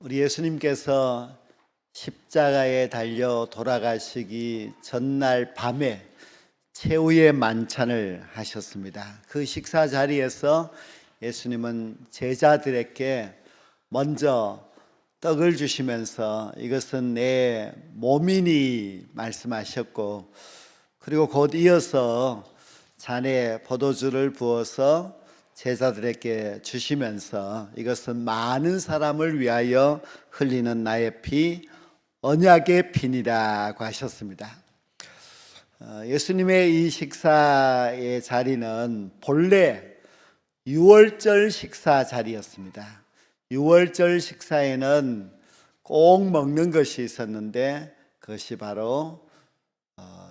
우리 예수님께서 십자가에 달려 돌아가시기 전날 밤에 최후의 만찬을 하셨습니다. 그 식사 자리에서 예수님은 제자들에게 먼저 떡을 주시면서 이것은 내 몸이니 말씀하셨고, 그리고 곧 이어서 잔에 포도주를 부어서 제자들에게 주시면서 이것은 많은 사람을 위하여 흘리는 나의 피, 언약의 피니라고 하셨습니다. 예수님의 이 식사의 자리는 본래 유월절 식사 자리였습니다. 유월절 식사에는 꼭 먹는 것이 있었는데 그것이 바로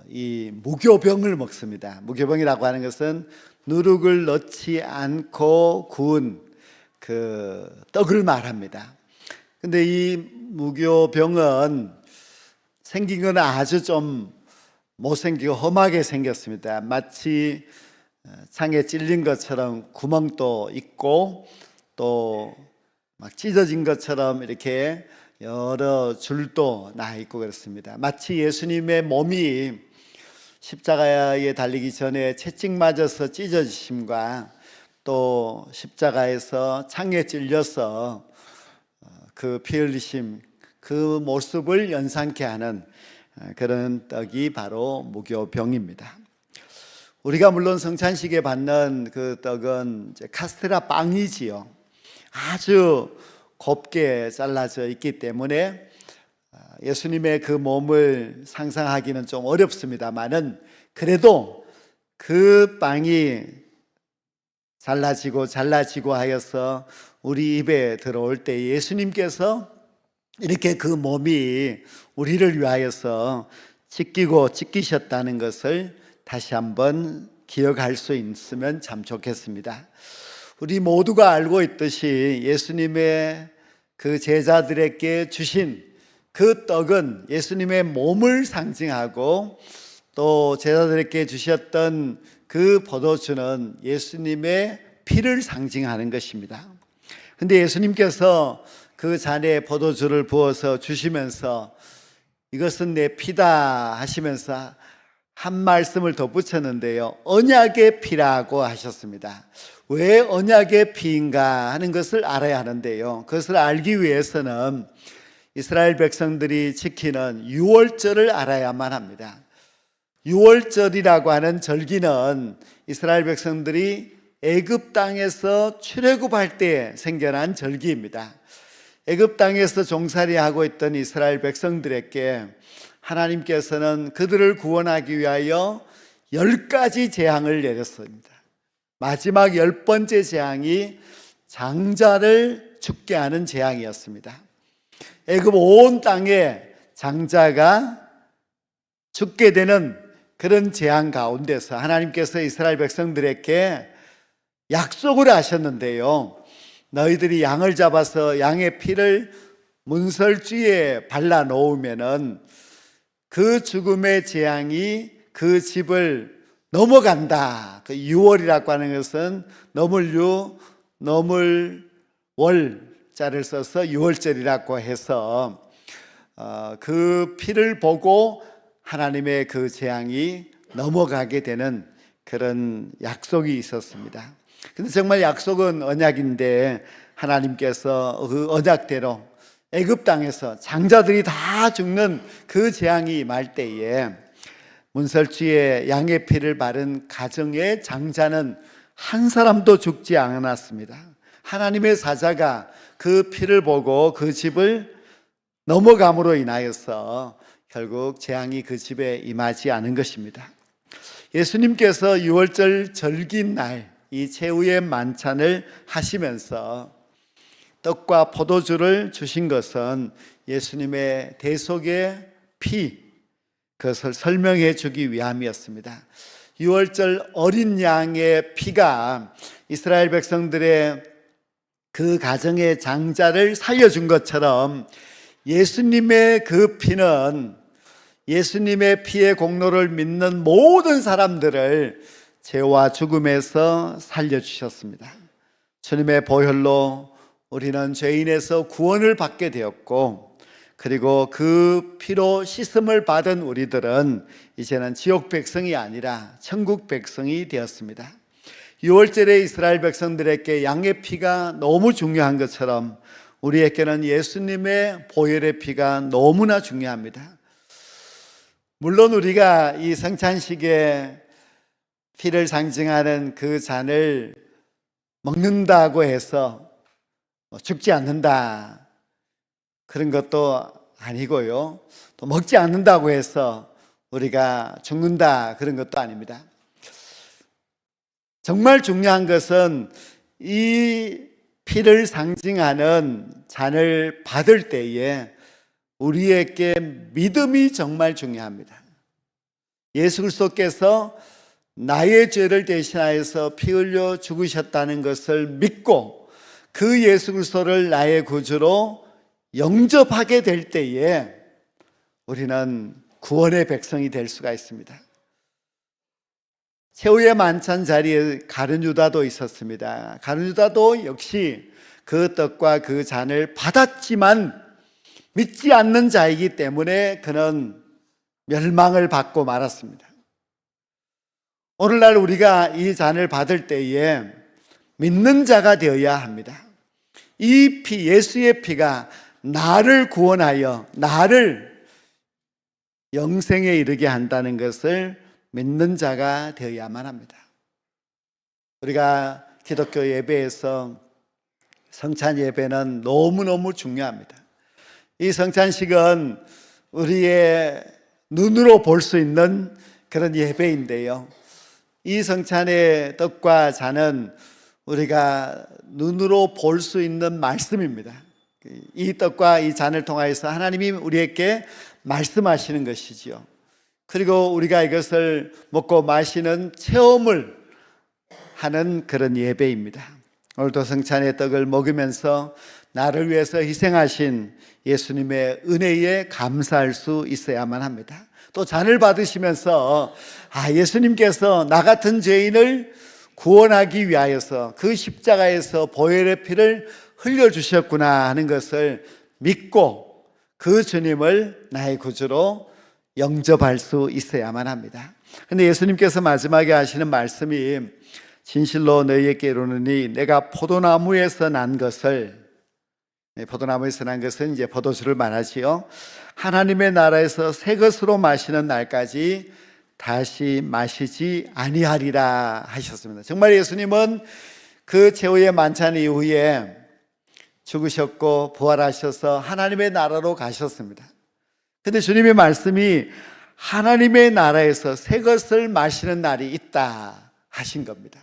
이 무교병을 먹습니다. 무교병이라고 하는 것은 누룩을 넣지 않고 구운 그 떡을 말합니다. 근데 이 무교병은 생긴 건 아주 좀 못생기고 험하게 생겼습니다. 마치 창에 찔린 것처럼 구멍도 있고 또 막 찢어진 것처럼 이렇게 여러 줄도 나 있고 그렇습니다. 마치 예수님의 몸이 십자가에 달리기 전에 채찍 맞아서 찢어지심과 또 십자가에서 창에 찔려서 그 피 흘리심, 그 모습을 연상케 하는 그런 떡이 바로 무교병입니다. 우리가 물론 성찬식에 받는 그 떡은 카스테라 빵이지요. 아주 곱게 잘라져 있기 때문에 예수님의 그 몸을 상상하기는 좀 어렵습니다만은, 그래도 그 빵이 잘라지고 하여서 우리 입에 들어올 때 예수님께서 이렇게 그 몸이 우리를 위하여서 찢기셨다는 것을 다시 한번 기억할 수 있으면 참 좋겠습니다. 우리 모두가 알고 있듯이 예수님의 그 제자들에게 주신 그 떡은 예수님의 몸을 상징하고, 또 제자들에게 주셨던 그 포도주는 예수님의 피를 상징하는 것입니다. 그런데 예수님께서 그 잔에 포도주를 부어서 주시면서 이것은 내 피다 하시면서 한 말씀을 덧붙였는데요, 언약의 피라고 하셨습니다. 왜 언약의 피인가 하는 것을 알아야 하는데요, 그것을 알기 위해서는 이스라엘 백성들이 지키는 유월절을 알아야만 합니다. 유월절이라고 하는 절기는 이스라엘 백성들이 애굽 땅에서 출애굽할 때 생겨난 절기입니다. 애굽 땅에서 종살이하고 있던 이스라엘 백성들에게 하나님께서는 그들을 구원하기 위하여 10가지 재앙을 내렸습니다. 마지막 10번째 재앙이 장자를 죽게 하는 재앙이었습니다. 애굽 온 땅에 장자가 죽게 되는 그런 재앙 가운데서 하나님께서 이스라엘 백성들에게 약속을 하셨는데요, 너희들이 양을 잡아서 양의 피를 문설주에 발라 놓으면은 그 죽음의 재앙이 그 집을 넘어간다. 그 유월이라고 하는 것은 넘을 월자를 써서 유월절이라고 해서 그 피를 보고 하나님의 그 재앙이 넘어가게 되는 그런 약속이 있었습니다. 근데 정말 약속은 언약인데 하나님께서 그 언약대로 애굽 땅에서 장자들이 다 죽는 그 재앙이 임할 때에 문설주에 양의 피를 바른 가정의 장자는 한 사람도 죽지 않았습니다. 하나님의 사자가 그 피를 보고 그 집을 넘어감으로 인하여서 결국 재앙이 그 집에 임하지 않은 것입니다. 예수님께서 유월절 절기인 날 이 최후의 만찬을 하시면서 떡과 포도주를 주신 것은 예수님의 대속의 피, 그것을 설명해 주기 위함이었습니다. 유월절 어린 양의 피가 이스라엘 백성들의 그 가정의 장자를 살려준 것처럼 예수님의 그 피는 예수님의 피의 공로를 믿는 모든 사람들을 죄와 죽음에서 살려주셨습니다. 주님의 보혈로 우리는 죄인에서 구원을 받게 되었고, 그리고 그 피로 씻음을 받은 우리들은 이제는 지옥 백성이 아니라 천국 백성이 되었습니다. 유월절에 이스라엘 백성들에게 양의 피가 너무 중요한 것처럼 우리에게는 예수님의 보혈의 피가 너무나 중요합니다. 물론 우리가 이 성찬식에 피를 상징하는 그 잔을 먹는다고 해서 죽지 않는다, 그런 것도 아니고요. 또 먹지 않는다고 해서 우리가 죽는다, 그런 것도 아닙니다. 정말 중요한 것은 이 피를 상징하는 잔을 받을 때에 우리에게 믿음이 정말 중요합니다. 예수 그리스도께서 나의 죄를 대신하여서 피 흘려 죽으셨다는 것을 믿고 그 예수 그리스도를 나의 구주로 영접하게 될 때에 우리는 구원의 백성이 될 수가 있습니다. 최후의 만찬 자리에 가룟 유다도 있었습니다. 가룟 유다도 역시 그 떡과 그 잔을 받았지만 믿지 않는 자이기 때문에 그는 멸망을 받고 말았습니다. 오늘날 우리가 이 잔을 받을 때에 믿는 자가 되어야 합니다. 이 피, 예수의 피가 나를 구원하여 나를 영생에 이르게 한다는 것을 믿는 자가 되어야만 합니다. 우리가 기독교 예배에서 성찬 예배는 너무너무 중요합니다. 이 성찬식은 우리의 눈으로 볼 수 있는 그런 예배인데요. 이 성찬의 떡과 잔은 우리가 눈으로 볼 수 있는 말씀입니다. 이 떡과 이 잔을 통하여서 하나님이 우리에게 말씀하시는 것이지요. 그리고 우리가 이것을 먹고 마시는 체험을 하는 그런 예배입니다. 오늘도 성찬의 떡을 먹으면서 나를 위해서 희생하신 예수님의 은혜에 감사할 수 있어야만 합니다. 또 잔을 받으시면서 예수님께서 나 같은 죄인을 구원하기 위하여서 그 십자가에서 보혈의 피를 흘려주셨구나 하는 것을 믿고 그 주님을 나의 구주로 영접할 수 있어야만 합니다. 그런데 예수님께서 마지막에 하시는 말씀이 진실로 너희에게 이르노니 내가 포도나무에서 난 것을, 포도나무에서 난 것은 이제 포도주를 말하지요. 하나님의 나라에서 새 것으로 마시는 날까지 다시 마시지 아니하리라 하셨습니다. 정말 예수님은 그 최후의 만찬 이후에 죽으셨고 부활하셔서 하나님의 나라로 가셨습니다. 그런데 주님의 말씀이 하나님의 나라에서 새 것을 마시는 날이 있다 하신 겁니다.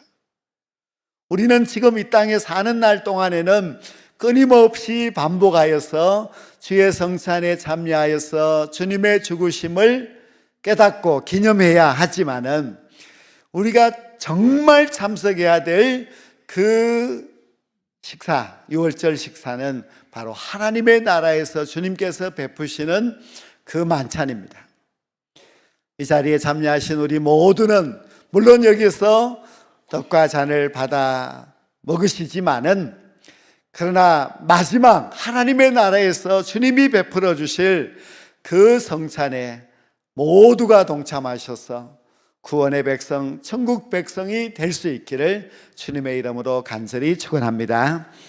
우리는 지금 이 땅에 사는 날 동안에는 끊임없이 반복하여서 주의 성찬에 참여하여서 주님의 죽으심을 깨닫고 기념해야 하지만은 우리가 정말 참석해야 될 그 식사, 유월절 식사는 바로 하나님의 나라에서 주님께서 베푸시는 그 만찬입니다. 이 자리에 참여하신 우리 모두는 물론 여기서 떡과 잔을 받아 먹으시지만은 그러나 마지막 하나님의 나라에서 주님이 베풀어 주실 그 성찬에 모두가 동참하셔서 구원의 백성, 천국 백성이 될 수 있기를 주님의 이름으로 간절히 축원합니다.